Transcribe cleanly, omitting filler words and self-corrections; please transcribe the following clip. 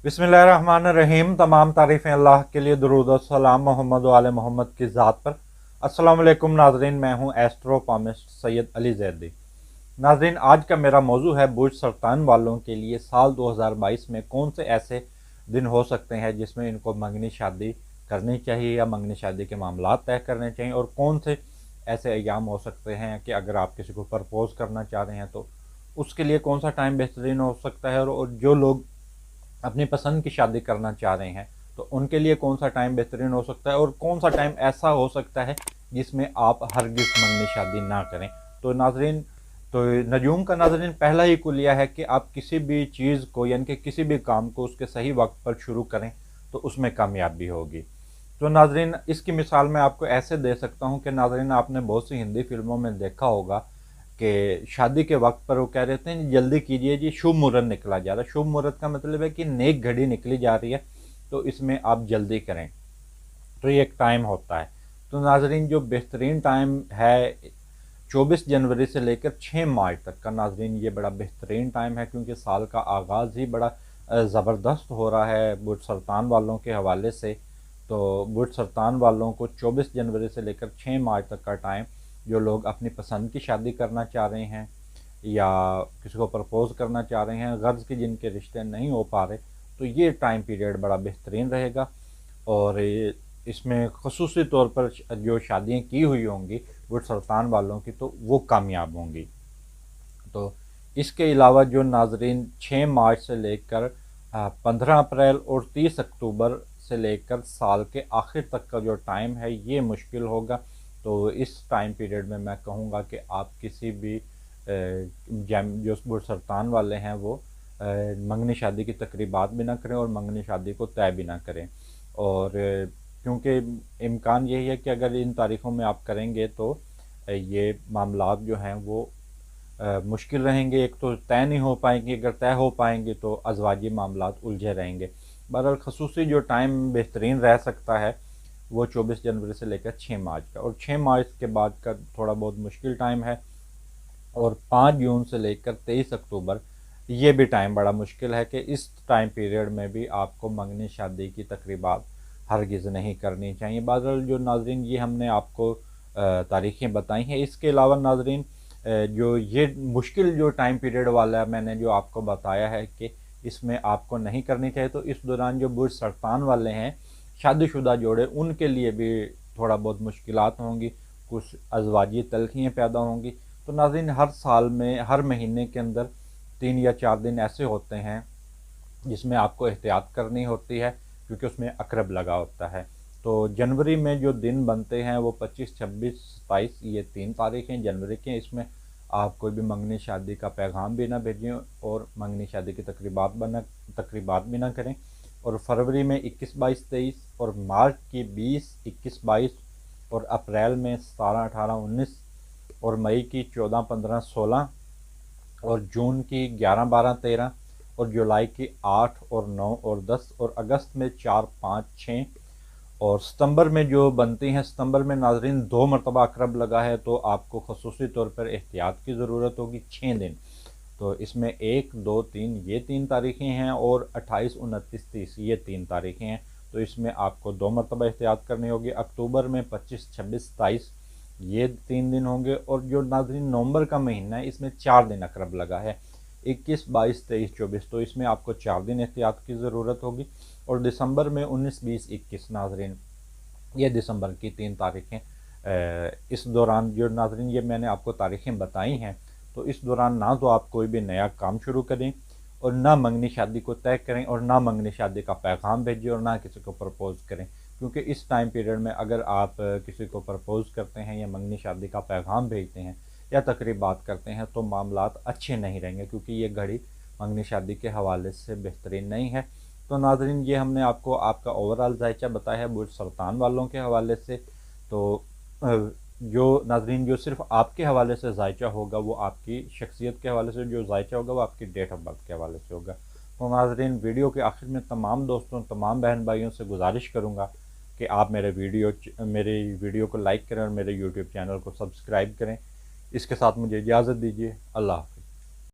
बिस्मिल्लाहिर्रहमानिर्रहीम। तमाम तारीफ़ें अल्लाह के लिए, दुरूद और सलाम मोहम्मद व आले मोहम्मद की ज़ात पर। अस्सलाम वालेकुम नाज़रीन, मैं हूँ एस्ट्रोपॉमिस्ट सैयद अली ज़ैदी। नाज़रीन, आज का मेरा मौजू है बुर्ज सरतान वालों के लिए साल 2022 में कौन से ऐसे दिन हो सकते हैं जिसमें इनको मंगनी शादी करनी चाहिए या मंगनी शादी के मामला तय करने चाहिए, और कौन से ऐसे अयाम हो सकते हैं कि अगर आप किसी को प्रपोज़ करना चाह रहे हैं तो उसके लिए कौन सा टाइम बेहतरीन हो सकता है, और जो लोग अपनी पसंद की शादी करना चाह रहे हैं तो उनके लिए कौन सा टाइम बेहतरीन हो सकता है, और कौन सा टाइम ऐसा हो सकता है जिसमें आप हरगिज़ मंगनी शादी ना करें। तो नाजरीन, तो नजूम का नाजरीन पहला ही कुलिया है कि आप किसी भी चीज़ को यानी कि किसी भी काम को उसके सही वक्त पर शुरू करें तो उसमें कामयाबी होगी। तो नाजरीन, इसकी मिसाल मैं आपको ऐसे दे सकता हूँ कि नाजरीन, आपने बहुत सी हिंदी फिल्मों में देखा होगा कि शादी के वक्त पर वो कह रहे थे जल्दी कीजिए जी, शुभ मुहूर्त निकला जा रहा है। शुभ मुहूर्त का मतलब है कि नेक घड़ी निकली जा रही है, तो इसमें आप जल्दी करें। तो ये एक टाइम होता है। तो नाजरीन, जो बेहतरीन टाइम है 24 जनवरी से लेकर 6 मार्च तक का, नाजरीन ये बड़ा बेहतरीन टाइम है क्योंकि साल का आगाज़ ही बड़ा ज़बरदस्त हो रहा है बुर्ज सरतान वालों के हवाले से। तो बुर्ज सरतान वालों को 24 जनवरी से लेकर 6 मार्च तक का टाइम, जो लोग अपनी पसंद की शादी करना चाह रहे हैं या किसी को प्रपोज़ करना चाह रहे हैं, गर्ज़ के जिनके रिश्ते नहीं हो पा रहे, तो ये टाइम पीरियड बड़ा बेहतरीन रहेगा। और इसमें ख़ुसूसी तौर पर जो शादियाँ की हुई होंगी बुर्ज सरतान वालों की, तो वो कामयाब होंगी। तो इसके अलावा जो नाजरीन 6 मार्च से लेकर 15 अप्रैल और 30 अक्टूबर से लेकर साल के आखिर तक का जो टाइम है ये मुश्किल होगा। तो इस टाइम पीरियड में मैं कहूँगा कि आप किसी भी जो बुर्ज सरतान वाले हैं वो मंगनी शादी की तकरीबात भी ना करें और मंगनी शादी को तय भी ना करें। और क्योंकि इम्कान यही है कि अगर इन तारीख़ों में आप करेंगे तो ये मामलात जो हैं वो मुश्किल रहेंगे। एक तो तय नहीं हो पाएंगे, अगर तय हो पाएंगे तो अज़वाजी मामलात उलझे रहेंगे। बहरहाल खसूसी जो टाइम बेहतरीन रह सकता है वो 24 जनवरी से लेकर 6 मार्च का, और 6 मार्च के बाद का थोड़ा बहुत मुश्किल टाइम है। और 5 जून से लेकर 23 अक्टूबर ये भी टाइम बड़ा मुश्किल है कि इस टाइम पीरियड में भी आपको मंगनी शादी की तकरीबात हरगिज़ नहीं करनी चाहिए। बहरहाल जो नाजरीन, ये हमने आपको तारीखें बताई हैं। इसके अलावा नाजरीन, जो ये मुश्किल जो टाइम पीरियड वाला है मैंने जो आपको बताया है कि इसमें आपको नहीं करनी चाहिए, तो इस दौरान जो बुर्ज सरतान वाले हैं शादीशुदा जोड़े, उनके लिए भी थोड़ा बहुत मुश्किलात होंगी, कुछ अज़वाजी तलखियाँ पैदा होंगी। तो नाज़रीन, हर साल में हर महीने के अंदर 3 या 4 दिन ऐसे होते हैं जिसमें आपको एहतियात करनी होती है क्योंकि उसमें अकरब लगा होता है। तो जनवरी में जो दिन बनते हैं वो 25, 26, 27, ये 3 तारीखें जनवरी के। इसमें आप कोई भी मंगनी शादी का पैगाम भी ना भेजें और मंगनी शादी की तकरीबात भी ना करें। और फरवरी में 21, 22, 23, और मार्च की 20, 21, 22, और अप्रैल में 17, 18, 19, और मई की 14, 15, 16, और जून की 11, 12, 13, और जुलाई की 8 और 9 और 10, और अगस्त में 4, 5, 6, और सितंबर में जो बनती हैं, सितंबर में नाजरीन 2 मरतबा अकरब लगा है तो आपको खसूसी तौर पर एहतियात की ज़रूरत होगी 6 दिन। तो इसमें 1, 2, 3 ये 3 तारीखें हैं, और 28, 29, 30 ये 3 तारीखें हैं। तो इसमें आपको 2 मरतबा एहतियात करनी होगी। अक्टूबर में 25, 26, 27 ये 3 दिन होंगे। और जो नाज़रीन नवंबर का महीना है इसमें 4 दिन अकरब लगा है, 21, 22, 23, 24, तो इसमें आपको 4 दिन एहतियात की ज़रूरत होगी। और दिसंबर में 19, 20, 21 नाज़रीन ये दिसंबर की 3 तारीखें। इस दौरान जो नाज़रीन ये मैंने आपको तारीखें बताई हैं, तो इस दौरान ना तो आप कोई भी नया काम शुरू करें और ना मंगनी शादी को तय करें और ना मंगनी शादी का पैगाम भेजें और ना किसी को प्रपोज़ करें। क्योंकि इस टाइम पीरियड में अगर आप किसी को प्रपोज़ करते हैं या मंगनी शादी का पैगाम भेजते हैं या तकरीबात करते हैं तो मामलात अच्छे नहीं रहेंगे, क्योंकि ये घड़ी मंगनी शादी के हवाले से बेहतरीन नहीं है। तो नाज़रीन, ये हमने आपको आपका ओवरऑल जायचा बताया है बुर्ज सरतान वालों के हवाले से। तो जो नाज़रीन, जो सिर्फ आपके हवाले से जायचा होगा वो आपकी शख्सियत के हवाले से, जो जायचा होगा वो आपकी डेट ऑफ बर्थ के हवाले से होगा। तो नाज़रीन, वीडियो के आखिर में तमाम दोस्तों, तमाम बहन भाइयों से गुजारिश करूँगा कि आप मेरे वीडियो को लाइक करें और मेरे यूट्यूब चैनल को सब्सक्राइब करें। इसके साथ मुझे इजाज़त दीजिए। अल्लाह हाफ़िज़।